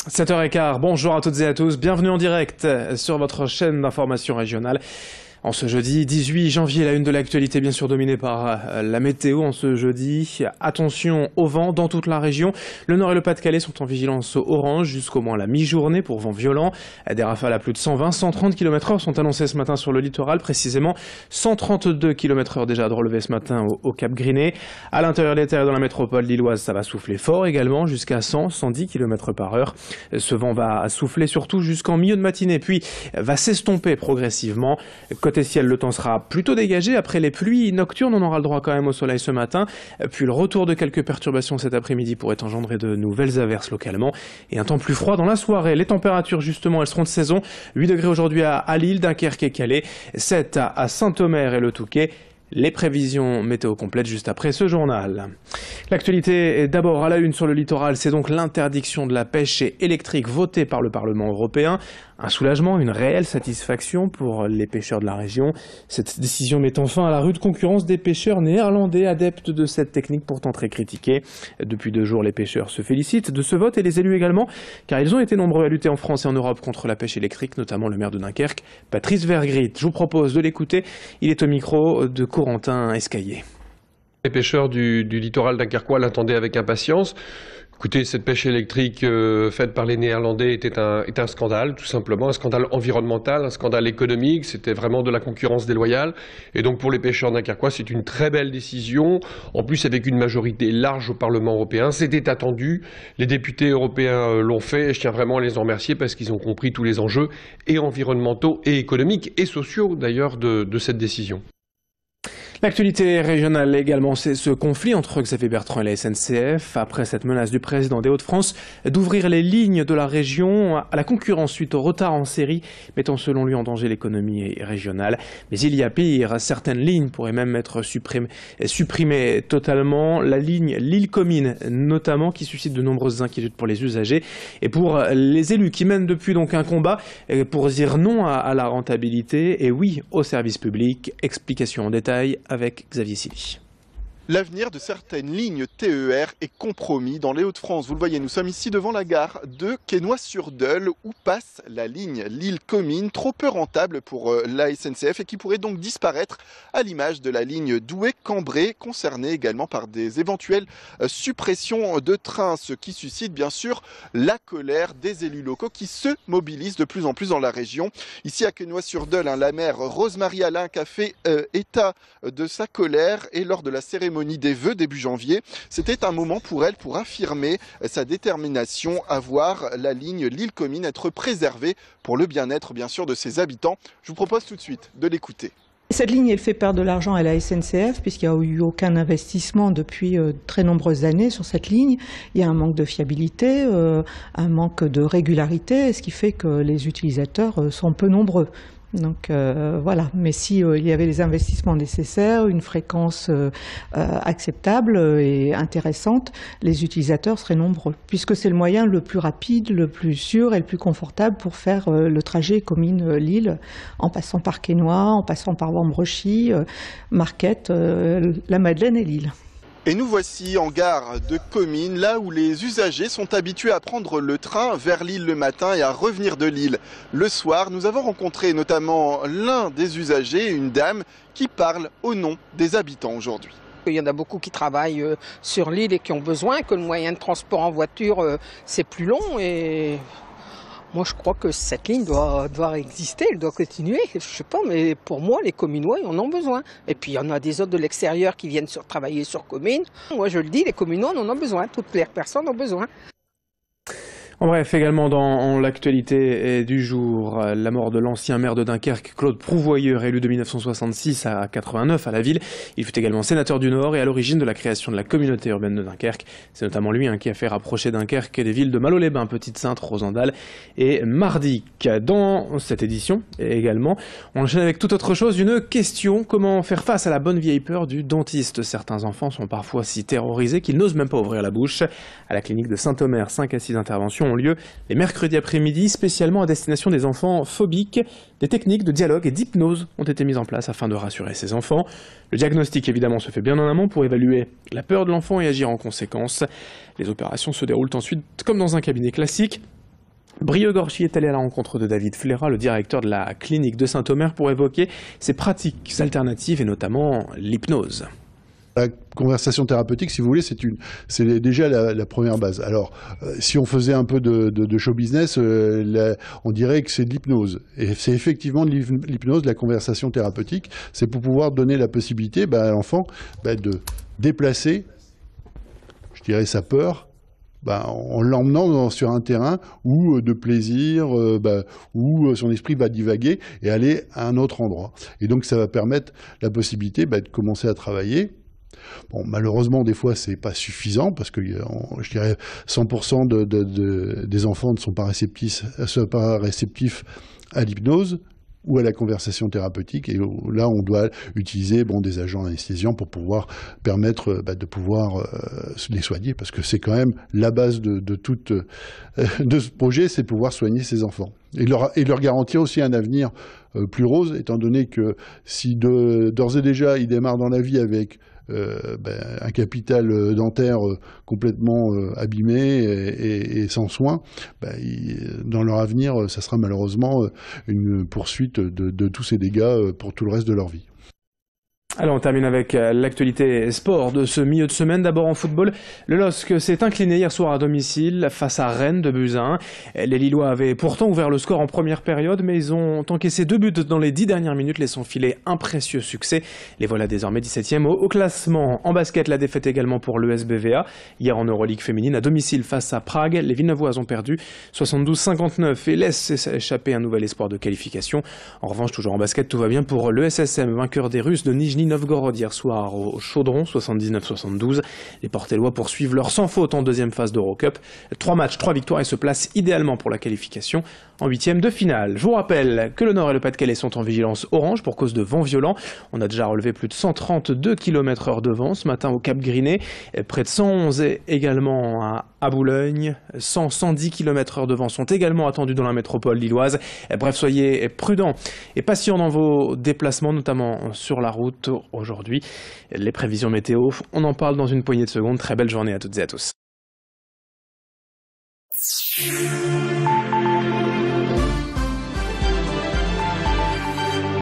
7h15, bonjour à toutes et à tous, bienvenue en direct sur votre chaîne d'information régionale. En ce jeudi 18 janvier, la une de l'actualité bien sûr dominée par la météo. En ce jeudi, attention au vent dans toute la région. Le Nord et le Pas-de-Calais sont en vigilance orange jusqu'au moins la mi-journée pour vent violent. Des rafales à plus de 120-130 km/h sont annoncées ce matin sur le littoral, précisément 132 km/h déjà de relevé ce matin au Cap Griné. À l'intérieur des terres et dans la métropole lilloise, ça va souffler fort également jusqu'à 100-110 km/h. Ce vent va souffler surtout jusqu'en milieu de matinée, puis va s'estomper progressivement. Côté ciel, le temps sera plutôt dégagé. Après les pluies nocturnes, on aura le droit quand même au soleil ce matin. Puis le retour de quelques perturbations cet après-midi pourrait engendrer de nouvelles averses localement. Et un temps plus froid dans la soirée. Les températures, justement, elles seront de saison. 8 degrés aujourd'hui à Lille, Dunkerque et Calais. 7 à Saint-Omer et le Touquet. Les prévisions météo complètes juste après ce journal. L'actualité est d'abord à la une sur le littoral, c'est donc l'interdiction de la pêche électrique votée par le Parlement européen. Un soulagement, une réelle satisfaction pour les pêcheurs de la région. Cette décision met fin à la rude concurrence des pêcheurs néerlandais adeptes de cette technique pourtant très critiquée. Depuis 2 jours, les pêcheurs se félicitent de ce vote et les élus également, car ils ont été nombreux à lutter en France et en Europe contre la pêche électrique, notamment le maire de Dunkerque, Patrice Vergrit. Je vous propose de l'écouter, il est au micro de Corentin Escaillé. Les pêcheurs du littoral dunkerquois l'attendaient avec impatience. Écoutez, cette pêche électrique faite par les Néerlandais est un scandale, tout simplement, un scandale environnemental, un scandale économique, c'était vraiment de la concurrence déloyale. Et donc pour les pêcheurs dunkerquois, c'est une très belle décision, en plus avec une majorité large au Parlement européen. C'était attendu, les députés européens l'ont fait, et je tiens vraiment à les en remercier parce qu'ils ont compris tous les enjeux, et environnementaux, et économiques, et sociaux d'ailleurs, de cette décision. L'actualité régionale également, c'est ce conflit entre Xavier Bertrand et la SNCF, après cette menace du président des Hauts-de-France d'ouvrir les lignes de la région à la concurrence suite au retard en série, mettant selon lui en danger l'économie régionale. Mais il y a pire, certaines lignes pourraient même être supprimées totalement. La ligne Lille-Comines notamment, qui suscite de nombreuses inquiétudes pour les usagers et pour les élus qui mènent depuis donc un combat pour dire non à la rentabilité et oui au service public. Explication en détail avec Xavier Silly. L'avenir de certaines lignes TER est compromis dans les Hauts-de-France. Vous le voyez, nous sommes ici devant la gare de Quesnoy-sur-Deuil où passe la ligne Lille-Comines, trop peu rentable pour la SNCF et qui pourrait donc disparaître à l'image de la ligne Douai-Cambrai, concernée également par des éventuelles suppressions de trains, ce qui suscite bien sûr la colère des élus locaux qui se mobilisent de plus en plus dans la région. Ici à Quesnoy-sur-Deuil, la maire Rosemarie Alain a fait état de sa colère et lors de la cérémonie des vœux début janvier, c'était un moment pour elle pour affirmer sa détermination à voir la ligne Lille-Comines être préservée pour le bien-être bien sûr de ses habitants. Je vous propose tout de suite de l'écouter. Cette ligne, elle fait perdre de l'argent à la SNCF puisqu'il n'y a eu aucun investissement depuis très nombreuses années sur cette ligne. Il y a un manque de fiabilité, un manque de régularité, ce qui fait que les utilisateurs sont peu nombreux. Donc voilà, mais si il y avait les investissements nécessaires, une fréquence acceptable et intéressante, les utilisateurs seraient nombreux, puisque c'est le moyen le plus rapide, le plus sûr et le plus confortable pour faire le trajet Comines-Lille, en passant par Quesnoy, en passant par Wambrechy, Marquette, la Madeleine et Lille. Et nous voici en gare de Comines, là où les usagers sont habitués à prendre le train vers Lille le matin et à revenir de Lille le soir. Nous avons rencontré notamment l'un des usagers, une dame, qui parle au nom des habitants aujourd'hui. Il y en a beaucoup qui travaillent sur l'île et qui ont besoin que le moyen de transport en voiture, c'est plus long et... Moi, je crois que cette ligne doit exister, elle doit continuer. Je sais pas, mais pour moi, les Cominois, ils en ont besoin. Et puis, il y en a des autres de l'extérieur qui viennent travailler sur Comines. Moi, je le dis, les Cominois, en ont besoin. Toutes les personnes ont besoin. En bref, également dans l'actualité du jour, la mort de l'ancien maire de Dunkerque, Claude Prouvoyeur, élu de 1966 à 89 à la ville. Il fut également sénateur du Nord et à l'origine de la création de la communauté urbaine de Dunkerque. C'est notamment lui qui a fait rapprocher Dunkerque des villes de Malo-les-Bains, Petite-Sainte, Rosendal et Mardic. Dans cette édition également, on enchaîne avec toute autre chose, une question: comment faire face à la bonne vieille peur du dentiste? Certains enfants sont parfois si terrorisés qu'ils n'osent même pas ouvrir la bouche. À la clinique de Saint-Omer, 5 à 6 interventions ont lieu les mercredis après-midi, spécialement à destination des enfants phobiques. Des techniques de dialogue et d'hypnose ont été mises en place afin de rassurer ces enfants. Le diagnostic, évidemment, se fait bien en amont pour évaluer la peur de l'enfant et agir en conséquence. Les opérations se déroulent ensuite comme dans un cabinet classique. Brieux Gorchi est allé à la rencontre de David Fléra, le directeur de la clinique de Saint-Omer, pour évoquer ses pratiques alternatives et notamment l'hypnose. La conversation thérapeutique, si vous voulez, c'est déjà la première base. Alors, si on faisait un peu de show business, on dirait que c'est de l'hypnose. Et c'est effectivement de l'hypnose, de la conversation thérapeutique. C'est pour pouvoir donner la possibilité à l'enfant de déplacer, je dirais, sa peur, en l'emmenant sur un terrain où de plaisir, où son esprit va divaguer et aller à un autre endroit. Et donc ça va permettre la possibilité de commencer à travailler. Bon, malheureusement, des fois, c'est pas suffisant parce que je dirais 100% des enfants ne sont pas réceptifs à l'hypnose ou à la conversation thérapeutique. Et là, on doit utiliser des agents anesthésiens pour pouvoir permettre de pouvoir les soigner, parce que c'est quand même la base de ce projet, c'est pouvoir soigner ces enfants. Et leur garantir aussi un avenir plus rose, étant donné que si d'ores et déjà, ils démarrent dans la vie avec un capital dentaire complètement abîmé et sans soins, dans leur avenir, ça sera malheureusement une poursuite de tous ces dégâts pour tout le reste de leur vie. Alors on termine avec l'actualité sport de ce milieu de semaine. D'abord en football, le LOSC s'est incliné hier soir à domicile face à Rennes de buts à 1. Les Lillois avaient pourtant ouvert le score en première période, mais ils ont encaissé 2 buts dans les 10 dernières minutes, laissant filer un précieux succès. Les voilà désormais 17e au classement. En basket, la défaite également pour l'ESBVA. Hier en Euroleague féminine, à domicile face à Prague, les Villeneuvoises ont perdu 72-59 et laissent échapper un nouvel espoir de qualification. En revanche, toujours en basket, tout va bien pour l'ESSM, vainqueur des Russes de Nijni Novgorod hier soir au Chaudron, 79-72. Les Portellois poursuivent leur sans faute en deuxième phase d'Eurocup. 3 matchs, 3 victoires et se placent idéalement pour la qualification en 8e de finale. Je vous rappelle que le Nord et le Pas-de-Calais sont en vigilance orange pour cause de vent violent. On a déjà relevé plus de 132 km/h de vent ce matin au Cap Griné, près de 111 également à Boulogne. 110 km/h de vent sont également attendus dans la métropole lilloise. Bref, soyez prudents et patients dans vos déplacements, notamment sur la route aujourd'hui. Les prévisions météo, on en parle dans une poignée de secondes. Très belle journée à toutes et à tous.